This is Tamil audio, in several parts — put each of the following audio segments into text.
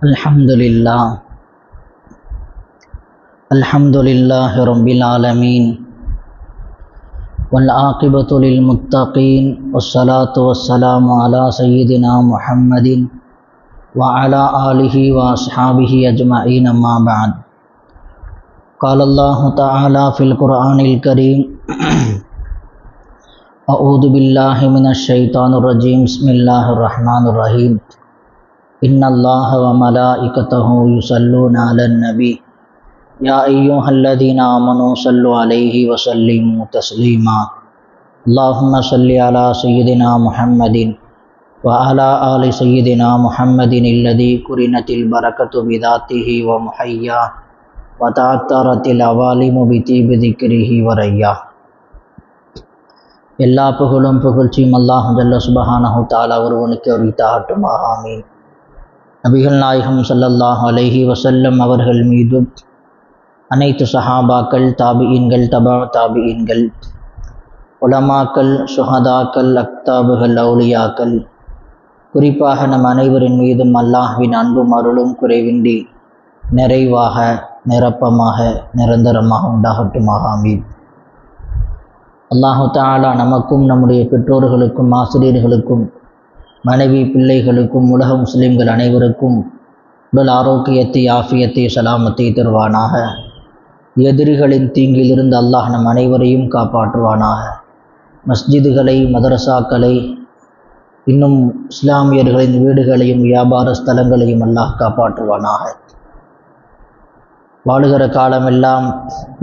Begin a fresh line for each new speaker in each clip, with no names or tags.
Alhamdulillah Rabbil Alameen wal aqibatu lil muttaqin wassalatu wassalamu ala sayyidina Muhammadin wa ala alihi wa ashabihi ajma'in amma ba'd. Qala Allah ta'ala fil Qur'anil Kareem A'udhu billahi minash shaitanir rajim. Bismillahir rahmanir rahim. Inna Allaha wa malaikatahu yusalluna 'alan nabi ya ayyuhalladhina amanu sallu 'alaihi wa sallimu taslima. Allahumma salli ala sayyidina Muhammadin wa ala ali sayyidina Muhammadin alladhi kurinatil barakatu bidatihi wa muhayya wa ta'attaratil awalimu bitibi dhikrihi wa rayya. எல்லா புகழும் புகழ்ச்சியும் அல்லாஹ் ஜல்ல சுப்ஹானஹு தஆலா ஒருவனுக்கு உரித்தாகட்டும். ஆமீன். நபிகள் நாயகம் ஸல்லல்லாஹு அலைஹி வஸல்லம் அவர்கள் மீதும் அனைத்து சஹாபாக்கள், தாபிஈன்கள், தபா தாபிஈன்கள், உலமாக்கள், சுஹதாக்கள், அக்தாபுகள், அவுலியாக்கள், குறிப்பாக நம் அனைவரின் மீதும் அல்லாஹ்வின் அன்பும் அருளும் குறைவின்றி நிறைவாக, நிரப்பமாக, நிரந்தரமாக உண்டாகட்டுமாக. ஆமீன். அல்லாஹு தஆலா நமக்கும் நம்முடைய பெற்றோர்களுக்கும் ஆசிரியர்களுக்கும் மனைவி பிள்ளைகளுக்கும் உலக முஸ்லிம்கள் அனைவருக்கும் உடல் ஆரோக்கியத்தை, ஆஃபியத்தை, சலாமத்தை தருவானாக. எதிரிகளின் தீங்கிலிருந்து அல்லாஹ் நம் அனைவரையும் காப்பாற்றுவானாக. மஸ்ஜிதுகளை, மதரசாக்களை, இன்னும் இஸ்லாமியர்களின் வீடுகளையும் வியாபார ஸ்தலங்களையும் அல்லாஹ் காப்பாற்றுவானாக. வாழுகிற காலமெல்லாம்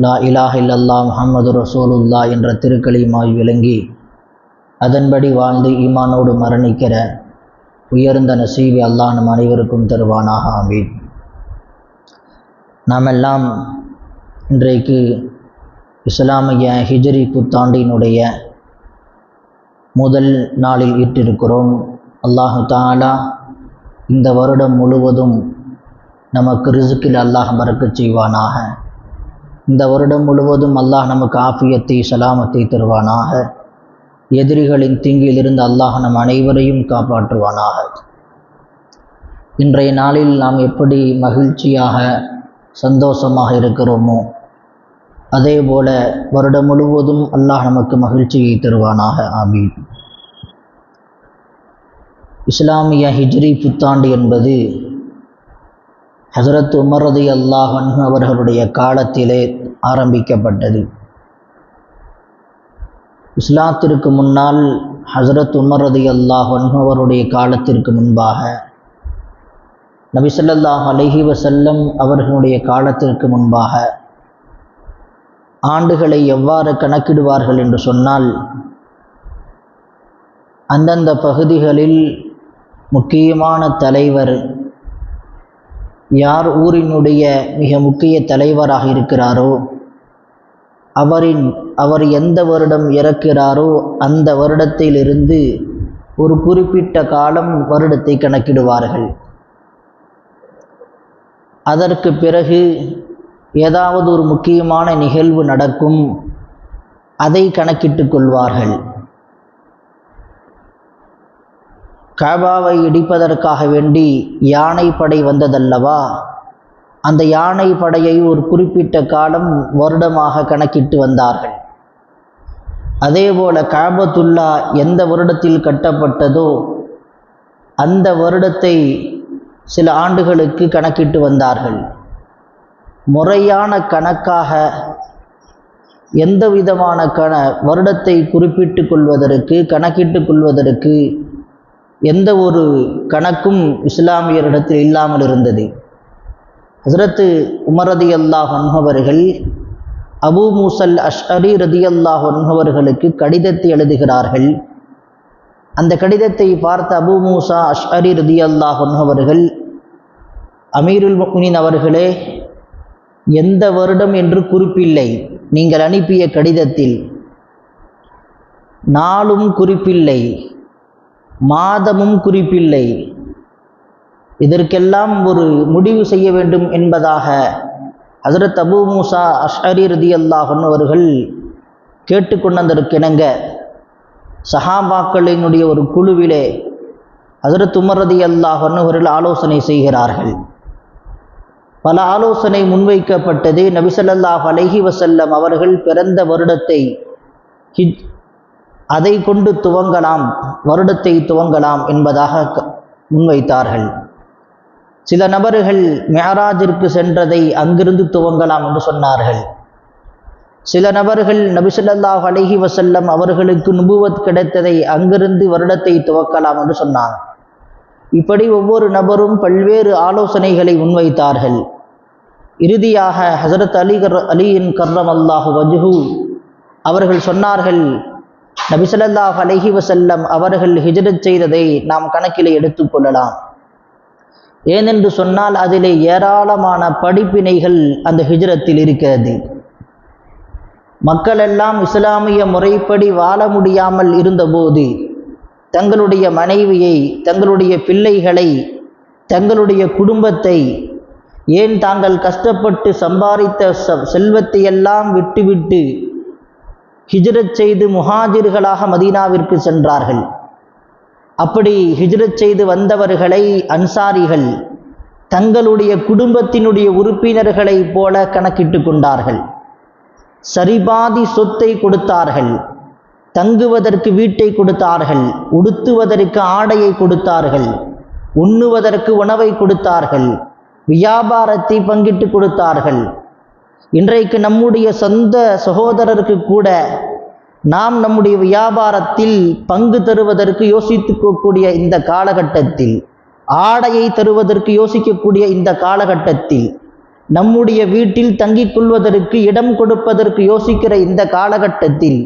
லா இலாஹ இல்லல்லாஹ் முஹம்மது ரசூலுல்லாஹ் என்ற திருக்கலிமாய் விளங்கி அதன்படி வாழ்ந்து ஈமானோடு மரணிக்கிற உயர்ந்த நசீபை அல்லாஹ் நம் அனைவருக்கும் தருவானாக. ஆமீன். நாமெல்லாம் இன்றைக்கு இஸ்லாமிய ஹிஜ்ரி புத்தாண்டினுடைய முதல் நாளில் ஈட்டிருக்கிறோம். அல்லாஹு தஆலா இந்த வருடம் முழுவதும் நமக்கு ரிஸ்கில் அல்லாஹ் பரக்கத் செய்வானாக. இந்த வருடம் முழுவதும் அல்லாஹ் நமக்கு ஆஃபியத்தை, சலாமத்தை தருவானாக. எதிரிகளின் தீங்கிலிருந்து அல்லாஹ் நம் அனைவரையும் காப்பாற்றுவானாக. இன்றைய நாளில் நாம் எப்படி மகிழ்ச்சியாக, சந்தோஷமாக இருக்கிறோமோ அதே போல வருடம் முழுவதும் அல்லாஹ் நமக்கு மகிழ்ச்சியை தருவானாக. ஆமீன். இஸ்லாமிய ஹிஜ்ரி புத்தாண்டு என்பது ஹஸரத் உமர் ரலியல்லாஹு அன்ஹு அவர்களுடைய காலத்திலே ஆரம்பிக்கப்பட்டது. இஸ்லாத்திற்கு முன்னால் ஹஸரத் உமர் ரலியல்லாஹு அன்ஹு அவருடைய காலத்திற்கு முன்பாக, நபி ஸல்லல்லாஹு அலைஹி வஸல்லம் அவர்களுடைய காலத்திற்கு முன்பாக ஆண்டுகளை எவ்வாறு கணக்கிடுவார்கள் என்று சொன்னால், அந்தந்த பகுதிகளில் முக்கியமான தலைவர் யார் ஊரினுடைய மிக முக்கிய தலைவராக இருக்கிறாரோ அவர் எந்த வருடம் இறக்கிறாரோ அந்த வருடத்திலிருந்து ஒரு குறிப்பிட்ட காலம் வருடத்தை கணக்கிடுவார்கள். அதற்கு பிறகு ஏதாவது ஒரு முக்கியமான நிகழ்வு நடக்கும், அதை கணக்கிட்டு கொள்வார்கள். காபாவை இடிப்பதற்காக வேண்டி யானை படை வந்ததல்லவா, அந்த யானை படையை ஒரு குறிப்பிட்ட காலம் வருடமாக கணக்கிட்டு வந்தார்கள். அதேபோல காபத்துல்லா எந்த வருடத்தில் கட்டப்பட்டதோ அந்த வருடத்தை சில ஆண்டுகளுக்கு கணக்கிட்டு வந்தார்கள். முறையான கணக்காக எந்த விதமான வருடத்தை குறிப்பிட்டு கொள்வதற்கு, கணக்கிட்டு கொள்வதற்கு எந்த ஒரு கணக்கும் இஸ்லாமியரிடத்தில் இல்லாமல் இருந்தது. ஹஸரத் உமர் ரலியல்லாஹு அன்ஹு அவர்கள் அபூ மூஸல் அஷ்அரி ரலியல்லாஹு அன்ஹு அவர்களுக்கு கடிதத்தை எழுதுகிறார்கள். அந்த கடிதத்தை பார்த்த அபூ மூஸா அஷ்அரி ரலியல்லாஹு அன்ஹு அவர்கள், அமீருல் முஃமினீன் அவர்களே, எந்த வருடம் என்று குறிப்பில்லை, நீங்கள் அனுப்பிய கடிதத்தில் நாளும் குறிப்பில்லை, மாதமும் குறிப்பில்லை, இதற்கெல்லாம் ஒரு முடிவு செய்ய வேண்டும் என்பதாக ஹஸரத் அபூ மூஸா அஷ்அரி ரலியல்லாஹு அன்ஹு அவர்கள் கேட்டுக்கொண்டதற்கிணங்க சஹாபாக்களினுடைய ஒரு குழுவிலே ஹஜ்ரத் உமர் ரலியல்லாஹு அன்ஹு அவர்கள் ஆலோசனை செய்கிறார்கள். பல ஆலோசனை முன்வைக்கப்பட்டது. நபி ஸல்லல்லாஹு அலைஹி வஸல்லம் அவர்கள் பிறந்த வருடத்தை அதை கொண்டு துவங்கலாம், வருடத்தை துவங்கலாம் என்பதாக முன்வைத்தார்கள். சில நபர்கள் மிஅராஜிற்கு சென்றதை அங்கிருந்து துவங்கலாம் என்று சொன்னார்கள். சில நபர்கள் நபி ஸல்லல்லாஹு அலைஹி வஸல்லம் அவர்களுக்கு நுபுவத் கிடைத்ததை அங்கிருந்து வருடத்தை துவக்கலாம் என்று சொன்னாங்க. இப்படி ஒவ்வொரு நபரும் பல்வேறு ஆலோசனைகளை முன்வைத்தார்கள். இறுதியாக ஹஸரத் அலியின் கர்ரமல்லாஹு வஜ்ஹு அவர்கள் சொன்னார்கள், நபி ஸல்லல்லாஹு அலைஹி வஸல்லம் அவர்கள் ஹிஜ்ரத் செய்ததை நாம் கணக்கிலே எடுத்துக்கொள்ளலாம். ஏனென்று சொன்னால் அதிலே ஏராளமான படிப்பினைகள் அந்த ஹிஜ்ரத்தில் இருக்கிறது. மக்கள் எல்லாம் இஸ்லாமிய முறைப்படி வாழ முடியாமல் இருந்தபோது தங்களுடைய மனைவியை, தங்களுடைய பிள்ளைகளை, தங்களுடைய குடும்பத்தை, ஏன் தாங்கள் கஷ்டப்பட்டு சம்பாதித்த செல்வத்தை எல்லாம் விட்டுவிட்டு ஹிஜ்ரத் செய்து முஹாஜிர்களாக மதீனாவிற்கு சென்றார்கள். அப்படி ஹிஜ்ரத் செய்து வந்தவர்களை அன்சாரிகள் தங்களுடைய குடும்பத்தினுடைய உறுப்பினர்களைப் போல கணக்கிட்டு கொண்டார்கள். சரிபாதி சொத்தை கொடுத்தார்கள், தங்குவதற்கு வீட்டை கொடுத்தார்கள், உடுத்துவதற்கு ஆடையை கொடுத்தார்கள், உண்ணுவதற்கு உணவை கொடுத்தார்கள், வியாபாரத்தை பங்கிட்டு கொடுத்தார்கள். இன்றைக்கு நம்முடைய சொந்த சகோதரருக்கு கூட நாம் நம்முடைய வியாபாரத்தில் பங்கு தருவதற்கு யோசித்துக்கக்கூடிய இந்த காலகட்டத்தில், ஆடையை தருவதற்கு யோசிக்கக்கூடிய இந்த காலகட்டத்தில், நம்முடைய வீட்டில் தங்கிக் கொள்வதற்கு இடம் கொடுப்பதற்கு யோசிக்கிற இந்த காலகட்டத்தில்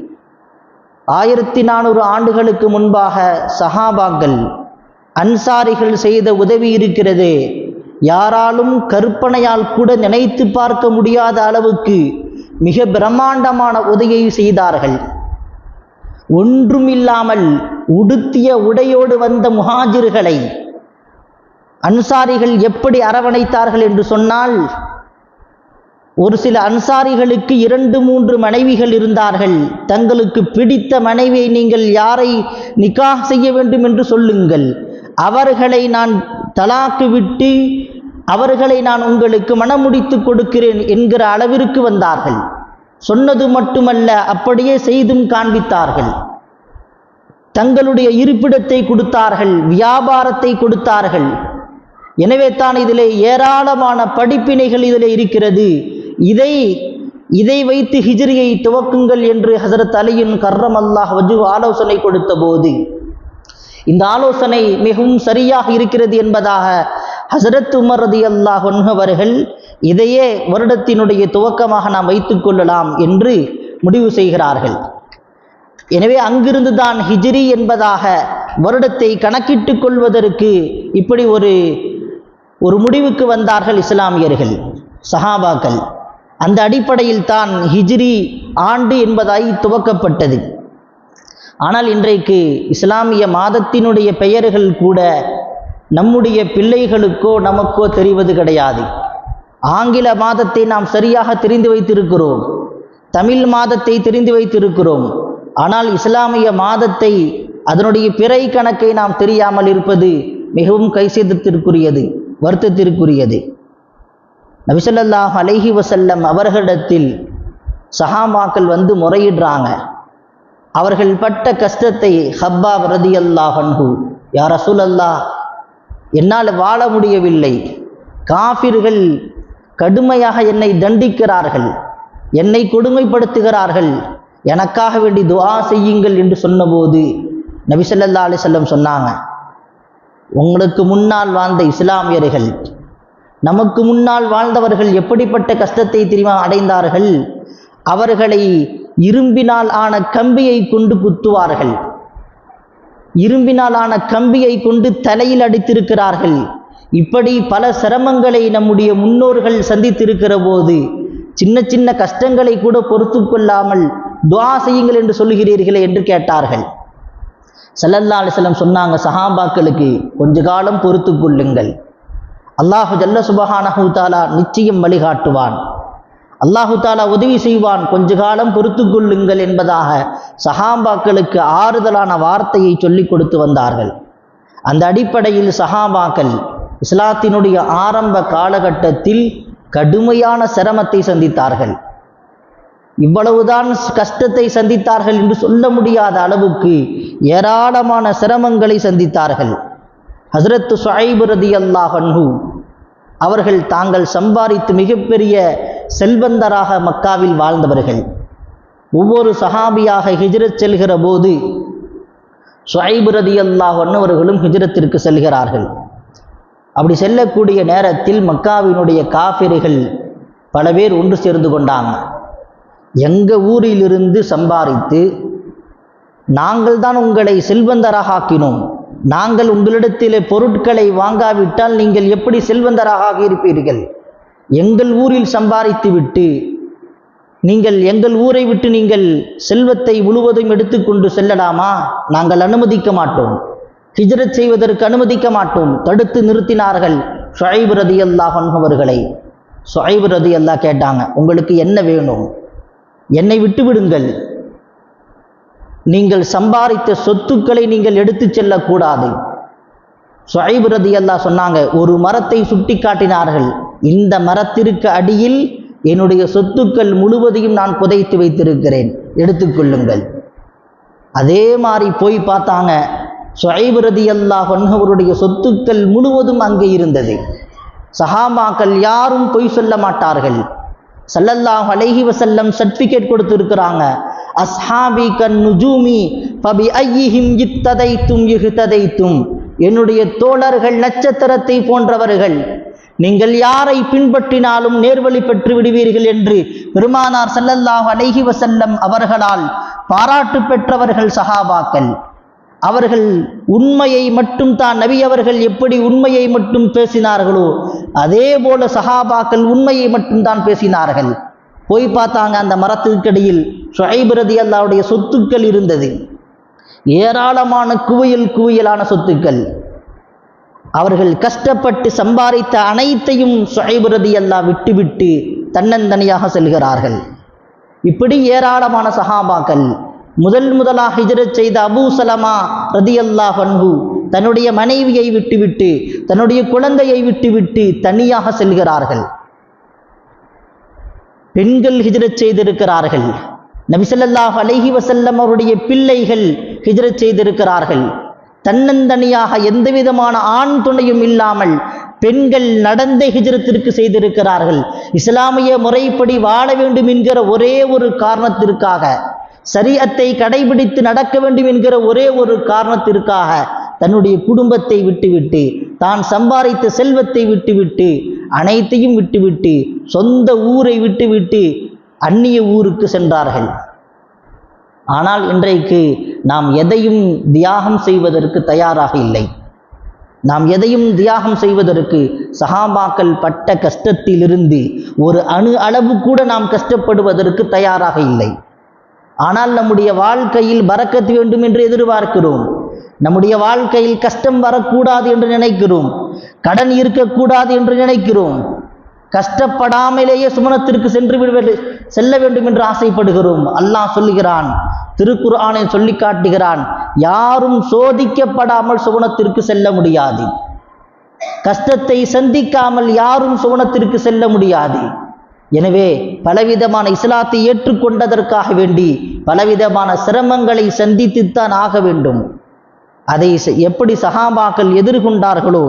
1400 ஆண்டுகளுக்கு முன்பாக சஹாபாக்கள் அன்சாரிகள் செய்த உதவி இருக்கிறது. யாராலும் கற்பனையால் கூட நினைத்து பார்க்க முடியாத அளவுக்கு மிக பிரம்மாண்டமான உதவியை செய்தார்கள். ஒன்றுமில்லாமல் உடுத்திய உடையோடு வந்த முஹாஜிர்களை அன்சாரிகள் எப்படி அரவணைத்தார்கள் என்று சொன்னால், ஒரு சில அன்சாரிகளுக்கு 2-3 மனைவிகள் இருந்தார்கள். தங்களுக்கு பிடித்த மனைவியை நீங்கள் யாரை நிக்காஹ் செய்ய வேண்டும் என்று சொல்லுங்கள், அவர்களை நான் தலாக்கு விட்டு அவர்களை நான் உங்களுக்கு மனமுடித்து கொடுக்கிறேன் என்கிற அளவிற்கு வந்தார்கள். சொன்னது மட்டுமல்ல, அப்படியே செய்தும் காண்பித்தார்கள். தங்களுடைய இருப்பிடத்தை கொடுத்தார்கள், வியாபாரத்தை கொடுத்தார்கள். எனவே தான் இதிலே ஏராளமான படிப்பினைகள் இதிலே இருக்கிறது. இதை வைத்து ஹிஜ்ரியை துவக்குங்கள் என்று ஹஸரத் அலியின் கர்ரமல்லாஹு வஜ்ஹு ஆலோசனை கொடுத்த போது, இந்த ஆலோசனை மிகவும் சரியாக இருக்கிறது என்பதாக ஹஸரத் உமர் ரலியல்லாஹு அன்ஹு அவர்கள் இதையே வருடத்தினுடைய துவக்கமாக நாம் வைத்துக் கொள்ளலாம் என்று முடிவு செய்கிறார்கள். எனவே அங்கிருந்து தான் ஹிஜ்ரி என்பதாக வருடத்தை கணக்கிட்டு கொள்வதற்கு இப்படி ஒரு முடிவுக்கு வந்தார்கள் இஸ்லாமியர்கள், சஹாபாக்கள். அந்த அடிப்படையில் தான் ஹிஜ்ரி ஆண்டு என்பதாய் துவக்கப்பட்டது. ஆனால் இன்றைக்கு இஸ்லாமிய மாதத்தினுடைய பெயர்கள் கூட நம்முடைய பிள்ளைகளுக்கோ நமக்கோ தெரிவது கிடையாது. ஆங்கில மாதத்தை நாம் சரியாக தெரிந்து வைத்திருக்கிறோம், தமிழ் மாதத்தை தெரிந்து வைத்திருக்கிறோம். ஆனால் இஸ்லாமிய மாதத்தை, அதனுடைய பிறை கணக்கை நாம் தெரியாமல் இருப்பது மிகவும் கைசேதத்திற்குரியது, வருத்தத்திற்குரியது. நபி ஸல்லல்லாஹு அலைஹி வஸல்லம் அவர்களிடத்தில் சஹாபாக்கள் வந்து முறையிடுறாங்க. அவர்கள் பட்ட கஷ்டத்தை ஹப்பாப் ரலியல்லாஹு அன்ஹு, யா ரசூலல்லாஹ், என்னால் வாழ முடியவில்லை, காஃபிர்கள் கடுமையாக என்னை தண்டிக்கிறார்கள், என்னை கொடுமைப்படுத்துகிறார்கள், எனக்காக வேண்டி துஆ செய்யுங்கள் என்று சொன்னபோது நபி ஸல்லல்லாஹு அலைஹி வஸல்லம் சொன்னாங்க, உங்களுக்கு முன்னால் வாழ்ந்த இஸ்லாமியர்கள், நமக்கு முன்னால் வாழ்ந்தவர்கள் எப்படிப்பட்ட கஷ்டத்தை தெரியுமா அடைந்தார்கள்? அவர்களை இரும்பினால் ஆன கம்பியை கொண்டு குத்துவார்கள், இரும்பினால் ஆன கம்பியை கொண்டு தலையில் அடித்திருக்கிறார்கள். இப்படி பல சிரமங்களை நம்முடைய முன்னோர்கள் சந்தித்திருக்கிற போது சின்ன சின்ன கஷ்டங்களை கூட பொறுத்து கொள்ளாமல் துஆ செய்யுங்கள் என்று சொல்லுகிறீர்களே என்று கேட்டார்கள். ஸல்லல்லாஹு அலைஹி வஸல்லம் சொன்னாங்க, சஹாபாக்களுக்கு கொஞ்ச காலம் பொறுத்து கொள்ளுங்கள், அல்லாஹு ஜல்ல சுப்ஹானஹு தஆலா நிச்சயம் வழிகாட்டுவான், அல்லாஹு தஆலா உதவி செய்வான், கொஞ்ச காலம் பொறுத்து கொள்ளுங்கள் என்பதாக சஹாபாக்களுக்கு ஆறுதலான வார்த்தையை சொல்லிக் கொடுத்து வந்தார்கள். அந்த அடிப்படையில் சஹாபாக்கள் இஸ்லாத்தினுடைய ஆரம்ப காலகட்டத்தில் கடுமையான சிரமத்தை சந்தித்தார்கள். இவ்வளவுதான் கஷ்டத்தை சந்தித்தார்கள் என்று சொல்ல முடியாத அளவுக்கு ஏராளமான சிரமங்களை சந்தித்தார்கள். ஹஸ்ரத் ஷுஐப் ரலியல்லாஹு அன்ஹு அவர்கள் தாங்கள் சம்பாதித்து மிகப்பெரிய செல்வந்தராக மக்காவில் வாழ்ந்தவர்கள். ஒவ்வொரு சஹாபியாக ஹிஜ்ரத் செல்கிற போது ஷுஐப் ரலியல்லாஹு அன்ஹு அவர்களும் ஹிஜ்ரத்திற்கு செல்கிறார்கள். அப்படி செல்லக்கூடிய நேரத்தில் மக்காவினுடைய காஃபிர்கள் பல பேர் ஒன்று சேர்ந்து கொண்டாங்க. எங்கள் ஊரிலிருந்து சம்பாதித்து நாங்கள் தான் உங்களை செல்வந்தராக ஆக்கினோம், நாங்கள் உங்களிடத்திலே பொருட்களை வாங்காவிட்டால் நீங்கள் எப்படி செல்வந்தராக இருப்பீர்கள்? எங்கள் ஊரில் சம்பாதித்து விட்டு நீங்கள் எங்கள் ஊரை விட்டு நீங்கள் செல்வத்தை முழுவதும் எடுத்துக்கொண்டு செல்லலாமா? நாங்கள் அனுமதிக்க மாட்டோம், ஹிஜ்ரத் செய்வதற்கு அனுமதிக்க மாட்டோம். தடுத்து நிறுத்தினார்கள் ஷுஐப் ரலியல்லாஹு அன்ஹு அவர்களை. ஷுஐப் ரலியல்லாஹு கேட்டாங்க, உங்களுக்கு என்ன வேணும்? என்னை விட்டு விடுங்கள், நீங்கள் சம்பாதித்த சொத்துக்களை நீங்கள் எடுத்து செல்லக்கூடாது. ஷுஐப் ரலியல்லாஹு சொன்னாங்க, ஒரு மரத்தை சுட்டி காட்டினார்கள், இந்த மரத்திற்கு அடியில் என்னுடைய சொத்துக்கள் முழுவதையும் நான் புதைத்து வைத்திருக்கிறேன், எடுத்துக்கொள்ளுங்கள். அதே மாதிரி போய் பார்த்தாங்க, ஷுஐப் ரலியல்லாஹு அன்ஹு அவருடைய சொத்துக்கள் முழுவதும் அங்கே இருந்தது. சஹாபாக்கள் யாரும் பொய் சொல்ல மாட்டார்கள். ஸல்லல்லாஹு அலைஹி வஸல்லம் சர்டிஃபிகேட் கொடுத்திருக்கிறாங்க, அஸ்ஹாபி கன் நுஜூமி ஃபபி ஐயிஹிம் இக்ததைத்தும் இஹ்ததைத்தும், என்னுடைய தோழர்கள் நட்சத்திரத்தை போன்றவர்கள், நீங்கள் யாரை பின்பற்றினாலும் நேர்வழி பெற்று விடுவீர்கள் என்று பெருமானார் ஸல்லல்லாஹு அலைஹி வஸல்லம் அவர்களால் பாராட்டு பெற்றவர்கள் சஹாபாக்கள். அவர்கள் உண்மையை மட்டும் தான், நபி அவர்கள் எப்படி உண்மையை மட்டும் பேசினார்களோ அதே போல சஹாபாக்கள் உண்மையை மட்டும் தான் பேசினார்கள். போய் பார்த்தாங்க, அந்த மரத்துக்கடியில் ஷுஐப் ரலியல்லாஹுடைய சொத்துக்கள் இருந்தது, ஏராளமான குவியலான சொத்துக்கள். அவர்கள் கஷ்டப்பட்டு சம்பாதித்த அனைத்தையும் ஷுஐப் ரலியல்லாஹு விட்டுவிட்டு தன்னந்தனியாக செல்கிறார்கள். இப்படி ஏராளமான சஹாபாக்கள். முதலாக ஹிஜ்ரத் செய்த அபூ சலமா ரலியல்லாஹு அன்ஹு தன்னுடைய மனைவியை விட்டுவிட்டு தன்னுடைய குழந்தையை விட்டுவிட்டு தனியாக செல்கிறார்கள். பெண்கள் ஹிஜ்ரத் செய்திருக்கிறார்கள். நபி ஸல்லல்லாஹு அலைஹி வஸல்லம் அவருடைய பிள்ளைகள் ஹிஜ்ரத் செய்திருக்கிறார்கள். தன்னந்தனியாக எந்த விதமான ஆண் துணையும் இல்லாமல் பெண்கள் நடந்த ஹிஜ்ரத்திற்கு செய்திருக்கிறார்கள். இஸ்லாமிய முறைப்படி வாழ வேண்டும் என்கிற ஒரே ஒரு காரணத்திற்காக, ஷரீஅத்தை கடைபிடித்து நடக்க வேண்டும் என்கிற ஒரே ஒரு காரணத்திற்காக தன்னுடைய குடும்பத்தை விட்டுவிட்டு, தான் சம்பாதித்த செல்வத்தை விட்டுவிட்டு, அனைத்தையும் விட்டுவிட்டு, சொந்த ஊரை விட்டுவிட்டு அந்நிய ஊருக்கு சென்றார்கள். ஆனால் இன்றைக்கு நாம் எதையும் தியாகம் செய்வதற்கு தயாராக இல்லை. நாம் எதையும் தியாகம் செய்வதற்கு, சஹாபாக்கள் பட்ட கஷ்டத்திலிருந்து ஒரு அணு அளவு கூட நாம் கஷ்டப்படுவதற்கு தயாராக இல்லை. ஆனால் நம்முடைய வாழ்க்கையில் பரக்கத் வேண்டும் என்று எதிர்பார்க்கிறோம். நம்முடைய வாழ்க்கையில் கஷ்டம் வரக்கூடாது என்று நினைக்கிறோம். கடன் இருக்கக்கூடாது என்று நினைக்கிறோம். கஷ்டப்படாமலேயே சுமணத்திற்கு செல்ல வேண்டும் என்று ஆசைப்படுகிறோம். அல்லாஹ் சொல்லுகிறான், திருக்குர்ஆனை சொல்லி காட்டுகிறான், யாரும் சோதிக்கப்படாமல் சுவனத்திற்கு செல்ல முடியாது. கஷ்டத்தை சந்திக்காமல் யாரும் சுவனத்திற்கு செல்ல முடியாது. எனவே பலவிதமான இஸ்லாத்தை ஏற்றுக்கொண்டதற்காக வேண்டி பலவிதமான சிரமங்களை சந்தித்துத்தான் ஆக வேண்டும். அதை எப்படி சஹாபாக்கள் எதிர்கொண்டார்களோ,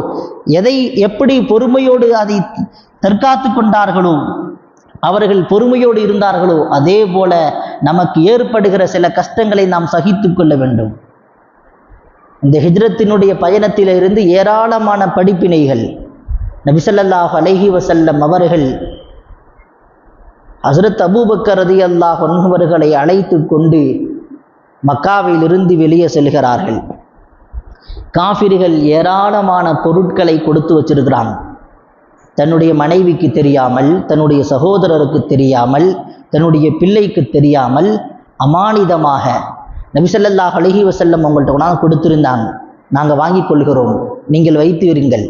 எதை எப்படி பொறுமையோடு அதை தற்காத்து கொண்டார்களோ, அவர்கள் பொறுமையோடு இருந்தார்களோ, அதே போல நமக்கு ஏற்படுகிற சில கஷ்டங்களை நாம் சகித்து கொள்ள வேண்டும். இந்த ஹிஜ்ரத்தினுடைய பயணத்திலிருந்து ஏராளமான படிப்பினைகள். நபி ஸல்லல்லாஹு அலைஹி வஸல்லம் அவர்கள் ஹஸ்ரத் அபூபக்கர் ரலியல்லாஹு அன்ஹு அவர்களை அழைத்து கொண்டு மக்காவிலிருந்து வெளியே செல்கிறார்கள். காஃபிர்கள் ஏராளமான பொருட்களை கொடுத்து வச்சிருக்கிறாங்க. தன்னுடைய மனைவிக்கு தெரியாமல், தன்னுடைய சகோதரருக்கு தெரியாமல், தன்னுடைய பிள்ளைக்கு தெரியாமல் அமானிதமாக நபி ஸல்லல்லாஹு அலைஹி வஸல்லம் அவங்கள்ட்ட கொண்டாந்து கொடுத்துருந்தாங்க. நாங்கள் வாங்கி கொள்கிறோம், நீங்கள் வைத்து இருங்கள்.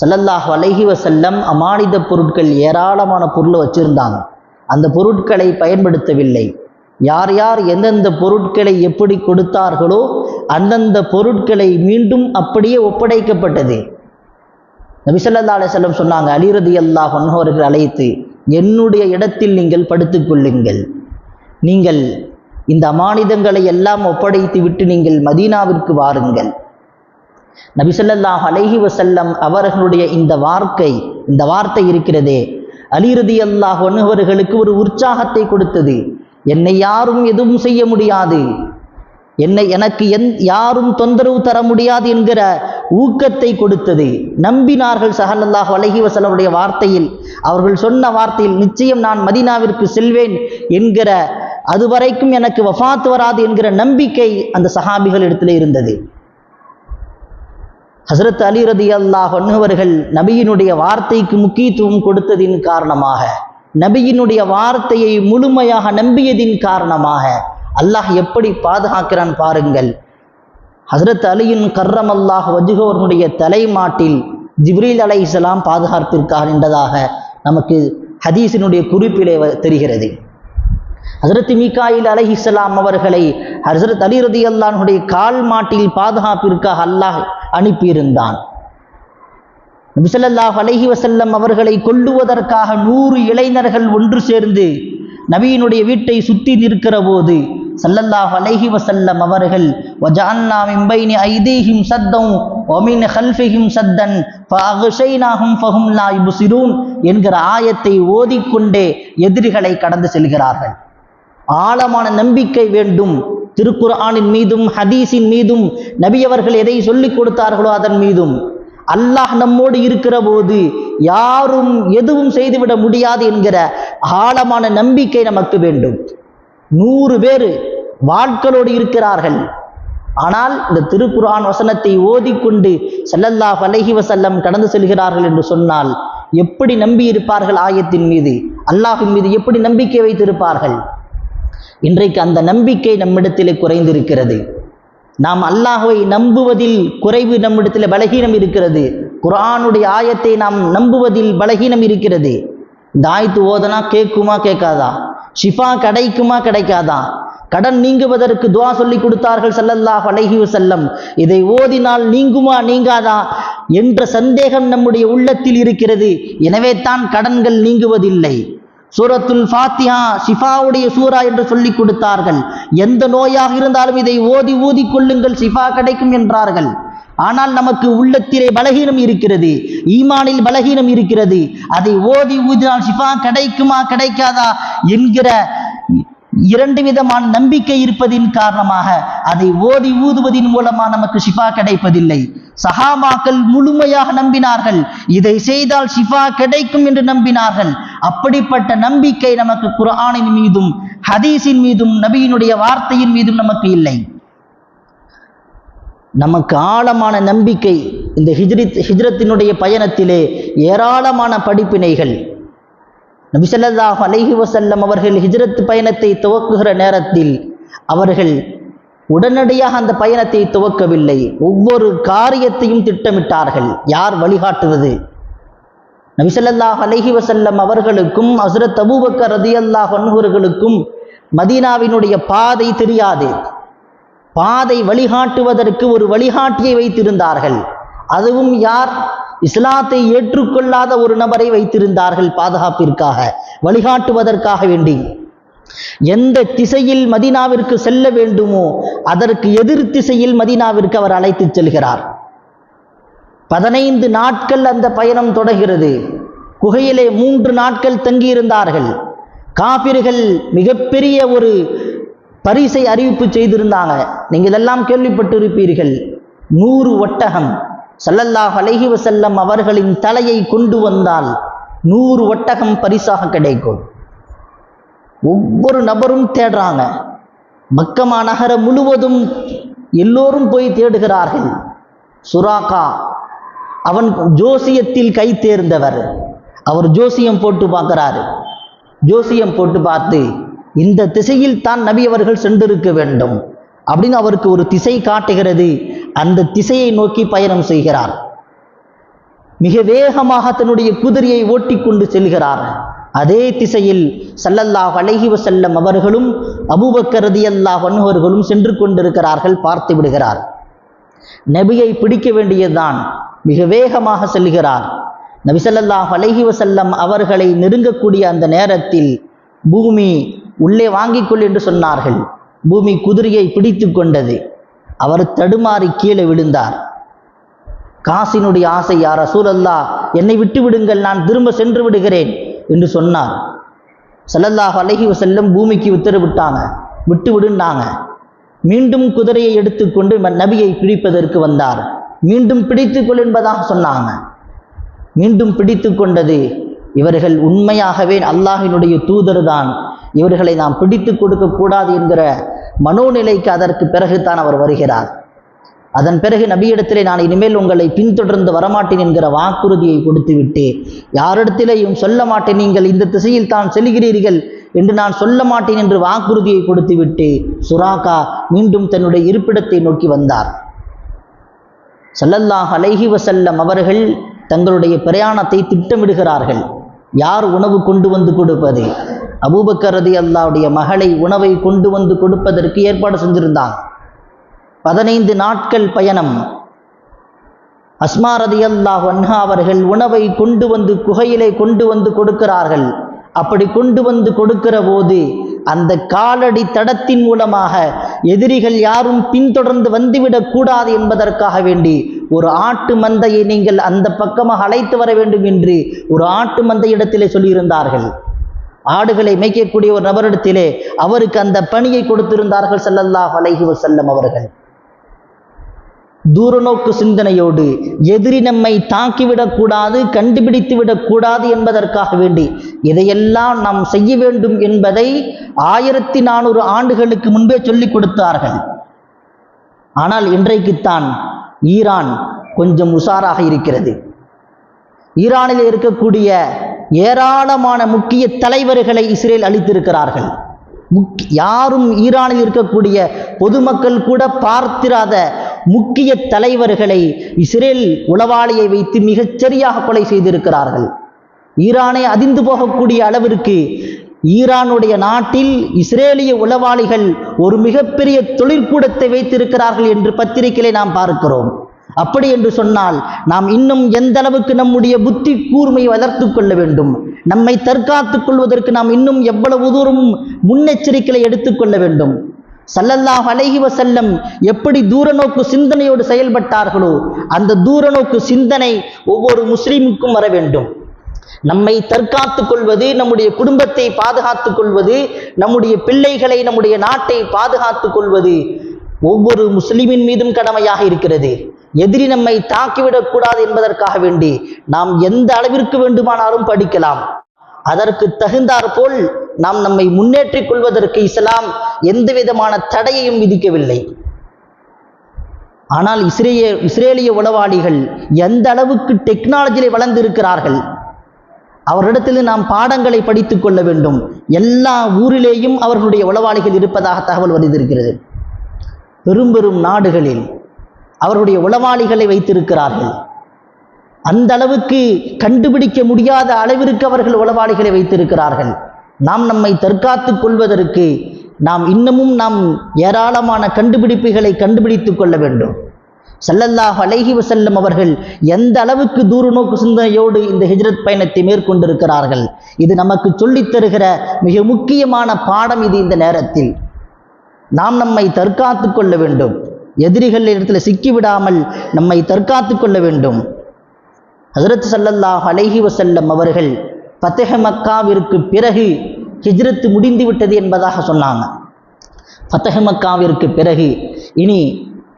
ஸல்லல்லாஹு அலைஹி வஸல்லம் அமானித பொருட்கள் ஏராளமான பொருளை வச்சுருந்தாங்க. அந்த பொருட்களை பயன்படுத்தவில்லை. யார் யார் எந்தெந்த பொருட்களை எப்படி கொடுத்தார்களோ அந்தந்த பொருட்களை மீண்டும் அப்படியே ஒப்படைக்கப்பட்டது. நபி ஸல்லல்லாஹு அலைஹி வஸல்லம் சொன்னாங்க, அலி ரலியல்லாஹு அன்ஹு அவர்கள் அழைத்து, என்னுடைய இடத்தில் நீங்கள் படுத்துக் கொள்ளுங்கள், நீங்கள் இந்த அமானிதங்களை எல்லாம் ஒப்படைத்து விட்டு நீங்கள் மதீனாவிற்கு வாருங்கள். நபி ஸல்லல்லாஹு அலைஹி வஸல்லம் அவர்களுடைய இந்த வார்த்தை இருக்கிறதே, அலி ரலியல்லாஹு அன்ஹு அவர்களுக்கு ஒரு உற்சாகத்தை கொடுத்தது. என்னை யாரும் எதுவும் செய்ய முடியாது, எனக்கு யாரும் தொந்தரவு தர முடியாது என்கிற ஊக்கத்தை கொடுத்தது. நம்பினார்கள் ஸல்லல்லாஹு அலைஹி வஸல்லமுடைய வார்த்தையில். அவர்கள் சொன்ன வார்த்தையில், நிச்சயம் நான் மதீனாவிற்கு செல்வேன் என்கிற, அதுவரைக்கும் எனக்கு வஃபாத் வராது என்கிற நம்பிக்கை அந்த சஹாபிகள் இடத்துல இருந்தது. ஹஸ்ரத் அலி ரலியல்லாஹு அன்ஹு அவர்கள் நபியினுடைய வார்த்தைக்கு முக்கியத்துவம் கொடுத்ததின் காரணமாக, நபியினுடைய வார்த்தையை முழுமையாக நம்பியதின் காரணமாக அல்லாஹ் எப்படி பாதுகாக்கிறான் பாருங்கள். ஹஸ்ரத் அலியின் கர்ரமல்லாஹ் வஜ்ஹு அவர்களுடைய தலைமாட்டில் ஜிப்ரீல் அலைஹிஸ்ஸலாம் பாதுகாப்பிற்காக நின்றதாக நமக்கு ஹதீஸினுடைய குறிப்பிலே தெரிகிறது. ஹஸ்ரத் மீகாயில் அலைஹிஸ்ஸலாம் அவர்களை ஹஸ்ரத் அலி ரலியல்லாஹு அன்ஹுடைய கால் மாட்டில் பாதுகாப்பிற்காக அல்லாஹ் அனுப்பியிருந்தான். நபி ஸல்லல்லாஹு அலைஹி வஸல்லம் அவர்களை கொல்லுவதற்காக 100 இளைஞர்கள் ஒன்று சேர்ந்து நபியினுடைய வீட்டை சுற்றி நிற்கிற போது ஸல்லல்லாஹு அலைஹி வஸல்லம் அவர்கள் வஜஅல்னா மின் பைனி ஐதீஹிம் சத்தன் வ மின் கல்ஃபிஹிம் சத்தன் ஃபஅக்ஷைனாஹும் ஃபஹும் லா யுப்சிரூன் என்கிற ஆயத்தை ஓதிக்கொண்டே எதிரிகளை கடந்து செல்கிறார்கள். ஆழமான நம்பிக்கை வேண்டும். திருக்குர்ஆனின் மீதும் ஹதீஸின் மீதும் நபி அவர்கள் எதை சொல்லிக் கொடுத்தார்களோ அதன் மீதும். அல்லாஹ் நம்மோடு இருக்கிற போது யாரும் எதுவும் செய்துவிட முடியாது என்கிற ஆழமான நம்பிக்கை நமக்கு வேண்டும். 100 பேர் வாட்களோடு இருக்கிறார்கள். ஆனால் இந்த திருக்குர்ஆன் வசனத்தை ஓதிக்கொண்டு ஸல்லல்லாஹு அலைஹி வஸல்லம் கடந்து செல்கிறார்கள் என்று சொன்னால் எப்படி நம்பி இருப்பார்கள்? ஆயத்தின் மீது, அல்லாஹ்வின் மீது எப்படி நம்பிக்கை வைத்திருப்பார்கள்? இன்றைக்கு அந்த நம்பிக்கை நம்மிடத்திலே குறைந்திருக்கிறது. நாம் அல்லாஹ்வை நம்புவதில் குறைவு, நம்மிடத்தில் பலகீனம் இருக்கிறது. குர்ஆனுடைய ஆயத்தை நாம் நம்புவதில் பலகீனம் இருக்கிறது. இந்த ஆயத்து ஓதனா கேட்குமா கேட்காதா? ஷிஃபா கிடைக்குமா கிடைக்காதா? கடன் நீங்குவதற்கு துஆ சொல்லி கொடுத்தார்கள் ஸல்லல்லாஹு அலைஹி வஸல்லம். இதை ஓதினால் நீங்குமா நீங்காதா என்ற சந்தேகம் நம்முடைய உள்ளத்தில் இருக்கிறது. எனவே தான் கடன்கள் நீங்குவதில்லை. சூரத்துல் ஃபாத்திஹா ஷிஃபாவுடைய சூரா என்று சொல்லி கொடுத்தார்கள். எந்த நோயாக இருந்தாலும் இதை ஓதி கொள்ளுங்கள், ஷிஃபா கிடைக்கும் என்றார்கள். ஆனால் நமக்கு உள்ளத்திலே பலகீனம் இருக்கிறது, ஈமானில் பலகீனம் இருக்கிறது. அதை ஊதினால் ஷிஃபா கிடைக்குமா கிடைக்காதா என்கிற 2 விதமான நம்பிக்கை இருப்பதின் காரணமாக அதை ஊதுவதின் மூலமாக நமக்கு ஷிஃபா கிடைப்பதில்லை. சஹாபாக்கள் முழுமையாக நம்பினார்கள், இதை செய்தால் ஷிஃபா கிடைக்கும் என்று நம்பினார்கள். அப்படிப்பட்ட நம்பிக்கை நமக்கு குர்ஆனின் மீதும் ஹதீஸின் மீதும் நபியினுடைய வார்த்தையின் மீதும் நமக்கு இல்லை. நமக்கு ஆழமான நம்பிக்கை. இந்த ஹிஜ்ரத்தினுடைய பயணத்திலே ஏராளமான படிப்பினைகள். நபி ஸல்லல்லாஹு அலைஹி வஸல்லம் அவர்கள் ஹிஜ்ரத் பயணத்தை துவக்குகிற நேரத்தில் அவர்கள் உடனடியாக அந்த பயணத்தை துவக்கவில்லை. ஒவ்வொரு காரியத்தையும் திட்டமிட்டார்கள். யார் வழிகாட்டுவது? நபி ஸல்லல்லாஹு அலைஹி வஸல்லம் அவர்களுக்கும் ஹஸ்ரத் அபூபக்கர் ரலியல்லாஹு அன்ஹு அவர்களுக்கும் மதீனாவினுடைய பாதை தெரியாது. பாதை வழிகாட்டுவதற்கு ஒரு வழிகாட்டியை வைத்திருந்தார்கள். அதுவும் யார்? இஸ்லாத்தை ஏற்றுக்கொள்ளாத ஒரு நபரை வைத்திருந்தார்கள் பாதுகாப்பிற்காக, வழிகாட்டுவதற்காக வேண்டி. எந்த திசையில் மதீனாவிற்கு செல்ல வேண்டுமோ அதற்கு எதிர் திசையில் மதீனாவிற்கு அவர் அழைத்து செல்கிறார். 15 நாட்கள் அந்த பயணம் தொடர்கிறது. குகையிலே 3 நாட்கள் தங்கியிருந்தார்கள். காபிர்கள் மிகப்பெரிய ஒரு பரிசை அறிவிப்பு செய்திருந்தாங்க. நீங்கள் எல்லாம் கேள்விப்பட்டிருப்பீர்கள். 100 ஒட்டகம். ஸல்லல்லாஹு அலைஹி வஸல்லம் அவர்களின் தலையை கொண்டு வந்தால் 100 ஒட்டகம் பரிசாக கிடைக்கும். ஒவ்வொரு நபரும் தேடுறாங்க. மக்கமா நகரம் முழுவதும் எல்லோரும் போய் தேடுகிறார்கள். சுராகா, அவன் ஜோசியத்தில் கை தேர்ந்தவர். அவர் ஜோசியம் போட்டு பார்க்கிறாரு. ஜோசியம் போட்டு பார்த்து இந்த திசையில் தான் நபி அவர்கள் சென்றிருக்க வேண்டும் அப்படின்னு அவருக்கு ஒரு திசை காட்டுகிறது. அந்த திசையை நோக்கி பயணம் செய்கிறார். மிக வேகமாக தன்னுடைய குதிரையை ஓட்டிக்கொண்டு செல்கிறார். அதே திசையில் ஸல்லல்லாஹு அலைஹி வஸல்லம் அவர்களும் அபூபக்கர் ரலியல்லாஹு அன்ஹு அவர்களும் சென்று கொண்டிருக்கிறார்கள். பார்த்து விடுகிறார். நபியை பிடிக்க வேண்டியதுதான், மிக வேகமாக செல்கிறார். நபி ஸல்லல்லாஹு அலைஹி வஸல்லம் அவர்களை நெருங்கக்கூடிய அந்த நேரத்தில் பூமி உள்ளே வாங்கிக்கொள் என்று சொன்னார்கள். பூமி குதிரையை பிடித்து கொண்டது. அவர் தடுமாறி கீழே விழுந்தார். காசினுடைய ஆசை, யா ரசூலல்லாஹ் என்னை விட்டு விடுங்கள், நான் திரும்ப சென்று விடுகிறேன் என்று சொன்னார். ஸல்லல்லாஹு அலைஹி வஸல்லம் பூமிக்கு உத்தரவிட்டாங்க, விட்டு விடுனாங்க. மீண்டும் குதிரையை எடுத்துக்கொண்டு நபியை பிடிப்பதற்கு வந்தார். மீண்டும் பிடித்துக்கொள் என்பதாக சொன்னாங்க. மீண்டும் பிடித்து கொண்டது. இவர்கள் உண்மையாகவே அல்லாஹ்வினுடைய தூதர் தான், இவர்களை நாம் பிடித்து கொடுக்க கூடாது என்கிற மனோநிலைக்கு அதற்கு பிறகுதான் அவர் வருகிறார். அதன் பிறகு நபியிடத்திலே நான் இனிமேல் உங்களை பின்தொடர்ந்து வரமாட்டேன் என்கிற வாக்குறுதியை கொடுத்துவிட்டு, யாரிடத்திலேயும் சொல்ல மாட்டேன், நீங்கள் இந்த திசையில் தான் செல்கிறீர்கள் என்று நான் சொல்ல மாட்டேன் என்று வாக்குறுதியை கொடுத்துவிட்டு சுராகா மீண்டும் தன்னுடைய இருப்பிடத்தை நோக்கி வந்தார். ஸல்லல்லாஹு அலைஹி வஸல்லம் அவர்கள் தங்களுடைய பிரயாணத்தை திட்டமிடுகிறார்கள். யார் உணவு கொண்டு வந்து கொடுப்பது? அபூபக்கர் ரலியல்லாஹுடைய மகளை உணவை கொண்டு வந்து கொடுப்பதற்கு ஏற்பாடு செஞ்சிருந்தாங்க. 15 நாட்கள் பயணம். அஸ்மா ரலியல்லாஹு அன்ஹா அவர்கள் உணவை கொண்டு வந்து குகையிலே கொண்டு வந்து கொடுக்கிறார்கள். அப்படி கொண்டு வந்து கொடுக்கிற போது அந்த காலடி தடத்தின் மூலமாக எதிரிகள் யாரும் பின்தொடர்ந்து வந்துவிடக் கூடாது என்பதற்காக வேண்டி ஒரு ஆட்டு மந்தையை நீங்கள் அந்த பக்கமாக அழைத்து வர வேண்டும் என்று ஒரு ஆட்டு மந்தை இடத்திலே சொல்லியிருந்தார்கள். ஆடுகளை மேய்க்கக்கூடிய ஒரு நபரிடத்திலே அவருக்கு அந்த பணியை கொடுத்திருந்தார்கள் ஸல்லல்லாஹு அலைஹி வஸல்லம் அவர்கள். தூரநோக்கு சிந்தனையோடு எதிரி நம்மை தாக்கிவிடக்கூடாது, கண்டுபிடித்து விடக்கூடாது என்பதற்காக வேண்டி இதையெல்லாம் நாம் செய்ய வேண்டும் என்பதை 1400 ஆண்டுகளுக்கு முன்பே சொல்லிக் கொடுத்தார்கள். ஆனால் இன்றைக்குத்தான் ஈரான் கொஞ்சம் உஷாராக இருக்கிறது. ஈரானில் இருக்கக்கூடிய ஏராளமான முக்கிய தலைவர்களை இஸ்ரேல் அளித்திருக்கிறார்கள். யாரும் ஈரானில் இருக்கக்கூடிய பொதுமக்கள் கூட பார்த்திராத முக்கிய தலைவர்களை இஸ்ரேல் உளவாளியை வைத்து மிகச்சரியாக கொலை செய்திருக்கிறார்கள். ஈரானை அதிர்ந்து போகக்கூடிய அளவிற்கு ஈரானுடைய நாட்டில் இஸ்ரேலிய உளவாளிகள் ஒரு மிகப்பெரிய தொழிற்கூடத்தை வைத்திருக்கிறார்கள் என்று பத்திரிகைகளை நாம் பார்க்கிறோம். அப்படி என்று சொன்னால் நாம் இன்னும் எந்த அளவுக்கு நம்முடைய புத்தி கூர்மையை வளர்த்து கொள்ள வேண்டும், நம்மை தற்காத்துக் கொள்வதற்கு நாம் இன்னும் எவ்வளவு தூரம் முன்னெச்சரிக்கைகளை எடுத்துக்கொள்ள வேண்டும். ஸல்லல்லாஹு அலைஹி வஸல்லம் எப்படி தூரநோக்கு சிந்தனையோடு செயல்பட்டார்களோ அந்த தூரநோக்கு சிந்தனை ஒவ்வொரு முஸ்லிமுக்கும் வர வேண்டும். நம்மை தற்காத்துக் கொள்வது, நம்முடைய குடும்பத்தை பாதுகாத்துக் கொள்வது, நம்முடைய பிள்ளைகளை, நம்முடைய நாட்டை பாதுகாத்துக் கொள்வது ஒவ்வொரு முஸ்லிமின் மீதும் கடமையாக இருக்கிறது. எதிரி நம்மை தாக்கிவிடக்கூடாது என்பதற்காக வேண்டி நாம் எந்த அளவிற்கு வேண்டுமானாலும் படிக்கலாம். அதற்கு தகுந்தாற்போல் நாம் நம்மை முன்னேற்றிக் கொள்வதற்கு இஸ்லாம் எந்த விதமான தடையையும் விதிக்கவில்லை. ஆனால் இஸ்ரேலிய உளவாளிகள் எந்த அளவுக்கு டெக்னாலஜியை வளர்ந்திருக்கிறார்கள், அவரிடத்தில் நாம் பாடங்களை படித்துக் கொள்ள வேண்டும். எல்லா ஊரிலேயும் அவர்களுடைய உளவாளிகள் இருப்பதாக தகவல் வருகிறது. பெரும் பெரும் நாடுகளில் அவருடைய உளவாளிகளை வைத்திருக்கிறார்கள். அந்த அளவுக்கு கண்டுபிடிக்க முடியாத அளவிற்கு அவர்கள் உளவாளிகளை வைத்திருக்கிறார்கள். நாம் நம்மை தற்காத்துக் கொள்வதற்கு நாம் இன்னமும் ஏராளமான கண்டுபிடிப்புகளை கண்டுபிடித்துக் கொள்ள வேண்டும். ஸல்லல்லாஹு அலைஹி வஸல்லம் அவர்கள் எந்த அளவுக்கு தூரநோக்கு சிந்தனையோடு இந்த ஹிஜ்ரத் பயணத்தை மேற்கொண்டிருக்கிறார்கள், இது நமக்கு சொல்லித் தருகிற மிக முக்கியமான பாடம். இது இந்த நேரத்தில் நாம் நம்மை தற்காத்துக் கொள்ள வேண்டும். எதிரிகள் இடத்தில் சிக்கிவிடாமல் நம்மை தற்காத்துக் கொள்ள வேண்டும். ஹஜ்ரத் ஸல்லல்லாஹு அலைஹி வஸல்லம் அவர்கள் ஃபத்ஹ் மக்காவிற்கு பிறகு ஹிஜ்ரத் முடிந்து விட்டது என்பதாக சொன்னாங்க. ஃபத்ஹ் மக்காவிற்கு பிறகு இனி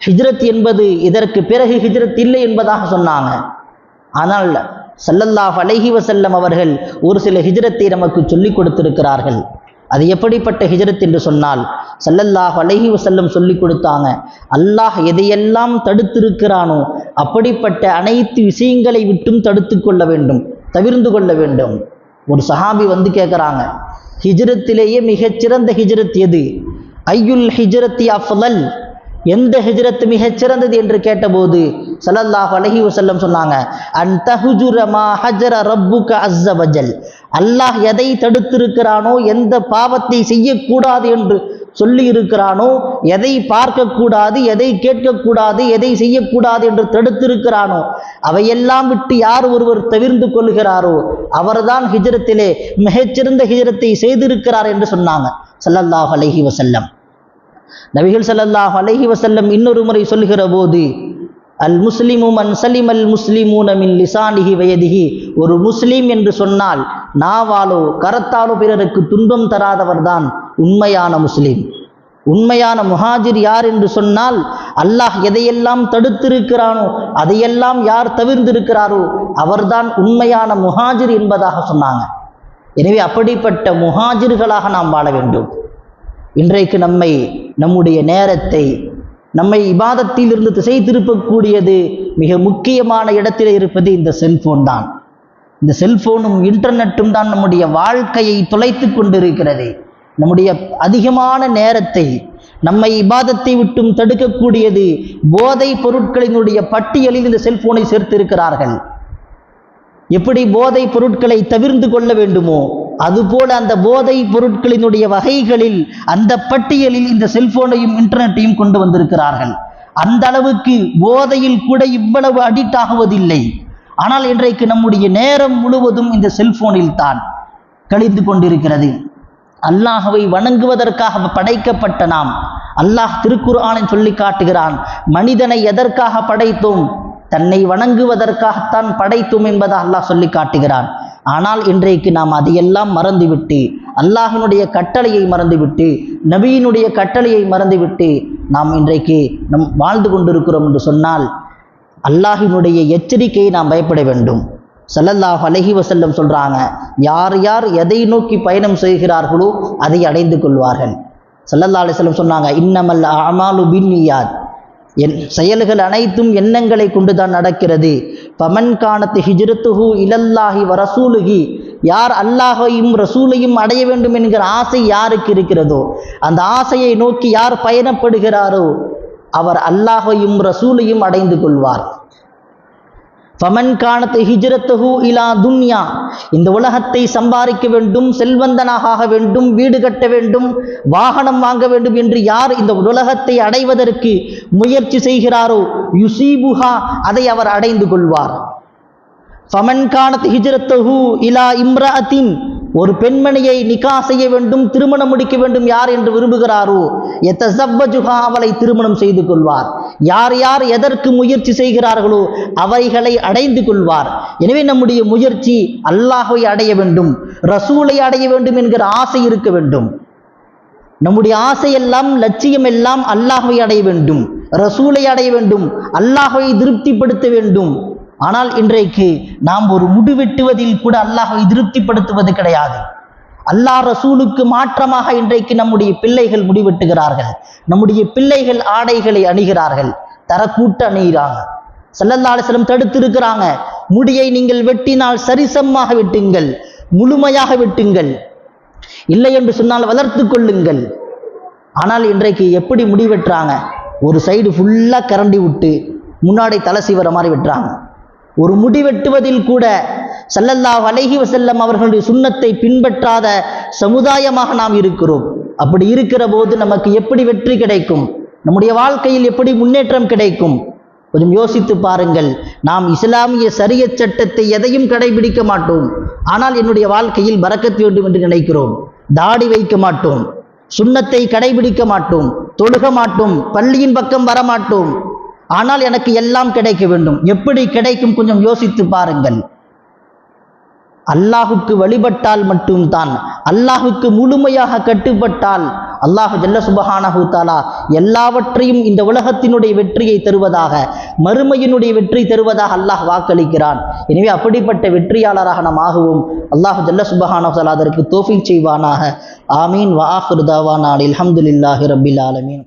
ஹிஜ்ரத் என்பது இதற்கு பிறகு ஹிஜ்ரத் இல்லை என்பதாக சொன்னாங்க. ஆனால் ஸல்லல்லாஹு அலைஹி வஸல்லம் அவர்கள் ஒரு சில ஹிஜ்ரத்தை நமக்கு சொல்லிக் கொடுத்திருக்கிறார்கள். அது எப்படிப்பட்ட ஹிஜ்ரத் என்று சொன்னால், ஸல்லல்லாஹு அலைஹி வஸல்லம் சொல்லிக் கொடுத்தாங்க, அல்லாஹ் எதையெல்லாம் தடுத்திருக்கிறானோ அப்படிப்பட்ட அனைத்து விஷயங்களை விட்டும் தடுத்து கொள்ள வேண்டும், தவிர்ந்து கொள்ள வேண்டும். ஒரு சஹாபி வந்து கேட்குறாங்க, ஹிஜ்ரத்திலேயே மிகச்சிறந்த ஹிஜ்ரத் எது? ஐயுல் ஹிஜ்ரத்தி அஃலல், எந்த ஹிஜ்ரத் மிகச்சிறந்தது என்று கேட்டபோது ஸல்லல்லாஹு அலைஹி வஸல்லம் சொன்னாங்க, அன் தஹுஜுர மா ஹஜர ரப்புக அஸ்ஸ வஜல், அல்லாஹ் எதை தடுத்திருக்கிறானோ, எந்த பாவத்தை செய்யக்கூடாது என்று சொல்லி இருக்கிறானோ, எதை பார்க்கக்கூடாது, எதை கேட்கக்கூடாது, எதை செய்யக்கூடாது என்று தடுத்திருக்கிறானோ, அவையெல்லாம் விட்டு யார் ஒருவர் தவிர்ந்து கொள்கிறாரோ அவர்தான் ஹிஜ்ரத்திலே மிகச்சிறந்த ஹிஜ்ரத்தை செய்திருக்கிறார் என்று சொன்னாங்க ஸல்லல்லாஹு அலைஹி வஸல்லம். நபிகள் ஸல்லல்லாஹு அலைஹி வஸல்லம் இன்னொரு முறை சொல்கிற போது, அல் முஸ்லிமு மன் சலிமல் முஸ்லிமூன மின் லிசானிஹி வயதிஹி, ஒரு முஸ்லிம் என்று சொன்னால் நாவாலோ கரத்தாலோ பிறருக்கு துன்பம் தராதவர் தான் உண்மையான முஸ்லிம். உண்மையான முஹாஜிர் யார் என்று சொன்னால், அல்லாஹ் எதையெல்லாம் தடுத்திருக்கிறானோ அதையெல்லாம் யார் தவிர்ந்திருக்கிறாரோ அவர்தான் உண்மையான முஹாஜிர் என்பதாக சொன்னாங்க. எனவே அப்படிப்பட்ட முஹாஜிர்களாக நாம் வாழ வேண்டும். இன்றைக்கு நம்முடைய நேரத்தை நம்மை இபாதத்தில் இருந்து திசை திருப்பக்கூடியது மிக முக்கியமான இடத்தில் இருப்பது இந்த செல்போன் தான். இந்த செல்போனும் இன்டர்நெட்டும் தான் நம்முடைய வாழ்க்கையை தொலைத்து கொண்டிருக்கிறது. நம்முடைய அதிகமான நேரத்தை நம்மை இபாதத்தை விட்டும் தடுக்கக்கூடியது போதை பொருட்களினுடைய பட்டியலில் இந்த செல்போனை சேர்த்திருக்கிறார்கள். எப்படி போதை பொருட்களை தவிர்த்து கொள்ள வேண்டுமோ அதுபோல அந்த போதை பொருட்களினுடைய வகைகளில் அந்த பட்டியலில் இந்த செல்போனையும் இன்டர்நெட்டையும் கொண்டு வந்திருக்கிறார்கள். அந்த அளவுக்கு போதையில் கூட இவ்வளவு அடிக்ட் ஆகுவதில்லை. ஆனால் இன்றைக்கு நம்முடைய நேரம் முழுவதும் இந்த செல்போனில் தான் கழிந்து கொண்டிருக்கிறது. அல்லாஹ்வை வணங்குவதற்காக படைக்கப்பட்ட நாம், அல்லாஹ் திருக்குர்ஆனில் சொல்லி காட்டுகிறான், மனிதனை எதற்காக படைத்தோம்? தன்னை வணங்குவதற்காகத்தான் படைத்தோம் என்பதை அல்லாஹ் சொல்லி காட்டுகிறான். ஆனால் இன்றைக்கு நாம் அதையெல்லாம் மறந்துவிட்டு, அல்லாஹினுடைய கட்டளையை மறந்துவிட்டு, நபியினுடைய கட்டளையை மறந்துவிட்டு நாம் இன்றைக்கு வாழ்ந்து கொண்டிருக்கிறோம் என்று சொன்னால் அல்லாஹினுடைய எச்சரிக்கையை நாம் பயப்பட வேண்டும். ஸல்லல்லாஹு அலைஹி வஸல்லம் சொல்றாங்க, யார் யார் எதை நோக்கி பயணம் செய்கிறார்களோ அதை அடைந்து கொள்வார்கள். ஸல்லல்லாஹு அலைஹி வஸல்லம் சொன்னாங்க, இன்னமல் அமாலு பின்னியாத், என் செயல்கள் அனைத்தும் எண்ணங்களை கொண்டுதான் நடக்கிறது. பமன் கானத் ஹிஜ்ரத்துஹு இலல்லாஹி வ ரசூலுஹி, யார் அல்லாஹையும் ரசூலையும் அடைய வேண்டும் என்கிற ஆசை யாருக்கு இருக்கிறதோ, அந்த ஆசையை நோக்கி யார் பயணப்படுகிறாரோ அவர் அல்லாஹையும் ரசூலையும் அடைந்து கொள்வார். ஃபமன் கானத் ஹிஜ்ரத்துஹு இலா துன்யா, இந்த உலகத்தை சம்பாதிக்க வேண்டும், செல்வந்தனாக ஆக வேண்டும், வீடு கட்ட வேண்டும், வாகனம் வாங்க வேண்டும் என்று யார் இந்த உலகத்தை அடைவதற்கு முயற்சி செய்கிறாரோ யுசீபுஹா, அதை அவர் அடைந்து கொள்வார். ஃபமன் கானத் ஹிஜ்ரத்துஹு இலா இம்ரஅத்தின், ஒரு பெண்மணியை நிகா செய்ய வேண்டும், திருமணம் முடிக்க வேண்டும் யார் என்று விரும்புகிறாரோ யதஸவ்வஜுஹா, அவளை திருமணம் செய்து கொள்வார். யார் யார் எதற்கு முயற்சி செய்கிறார்களோ அவைகளை அடைந்து கொள்வார். எனவே நம்முடைய முயற்சி அல்லாஹ்வை அடைய வேண்டும், ரசூலை அடைய வேண்டும் என்கிற ஆசை இருக்க வேண்டும். நம்முடைய ஆசையெல்லாம் லட்சியம் எல்லாம் அல்லாஹ்வை அடைய வேண்டும், ரசூலை அடைய வேண்டும், அல்லாஹ்வை திருப்திப்படுத்த வேண்டும். ஆனால் இன்றைக்கு நாம் ஒரு முடிவெட்டுவதில் கூட அல்லாஹ்வை திருப்திப்படுத்துவது கிடையாது. அல்லாஹ் ரசூலுக்கு மாற்றமாக இன்றைக்கு நம்முடைய பிள்ளைகள் முடிவெட்டுகிறார்கள். நம்முடைய பிள்ளைகள் ஆடைகளை அணிகிறார்கள், தரக்கூட்டு அணிகிறாங்க. ஸல்லல்லாஹு அலைஹி வஸல்லம் தடுத்திருக்கிறாங்க, முடியை நீங்கள் வெட்டினால் சரிசமமாக வெட்டுங்கள், முழுமையாக வெட்டுங்கள், இல்லை என்று சொன்னால் வளர்த்து கொள்ளுங்கள். ஆனால் இன்றைக்கு எப்படி முடி வெட்டுறாங்க? ஒரு சைடு ஃபுல்லா கரண்டி விட்டு முன்னாடி தலை சீவர மாதிரி வெட்டுறாங்க. ஒரு முடி வெட்டுவதில் கூட ஸல்லல்லாஹு அலைஹி வஸல்லம் அவர்களுடைய சுன்னத்தை பின்பற்றாத சமுதாயமாக நாம் இருக்கிறோம். அப்படி இருக்கிற போது நமக்கு எப்படி வெற்றி கிடைக்கும்? நம்முடைய வாழ்க்கையில் எப்படி முன்னேற்றம் கிடைக்கும்? கொஞ்சம் யோசித்து பாருங்கள். நாம் இஸ்லாமிய ஷரியத் சட்டத்தை எதையும் கடைபிடிக்க மாட்டோம், ஆனால் என்னுடைய வாழ்க்கையில் பரக்கத் வேண்டும் என்று நினைக்கிறோம். தாடி வைக்க மாட்டோம், சுன்னத்தை கடைபிடிக்க மாட்டோம், தொழுக மாட்டோம், பள்ளியின் பக்கம் வரமாட்டோம், ஆனால் எனக்கு எல்லாம் கிடைக்க வேண்டும். எப்படி கிடைக்கும்? கொஞ்சம் யோசித்து பாருங்கள். அல்லாஹுக்கு வழிபட்டால் மட்டும்தான், அல்லாஹுக்கு முழுமையாக கட்டுப்பட்டால் அல்லாஹு ஜல்ல சுப்ஹானஹு தஆலா எல்லாவற்றையும் இந்த உலகத்தினுடைய வெற்றியை தருவதாக, மறுமையினுடைய வெற்றி தருவதாக அல்லாஹ் வாக்களிக்கிறான். எனவே அப்படிப்பட்ட வெற்றியாளராக நாம் ஆகுவோம். அல்லாஹு ஜல்ல சுப்ஹானஹு தஆலா அதற்கு தௌஃபீக் செய்வானாக. ஆமீன். வ ஆகிரு தாவானா அல்ஹம்துலில்லாஹி ரப்பில் ஆலமீன்.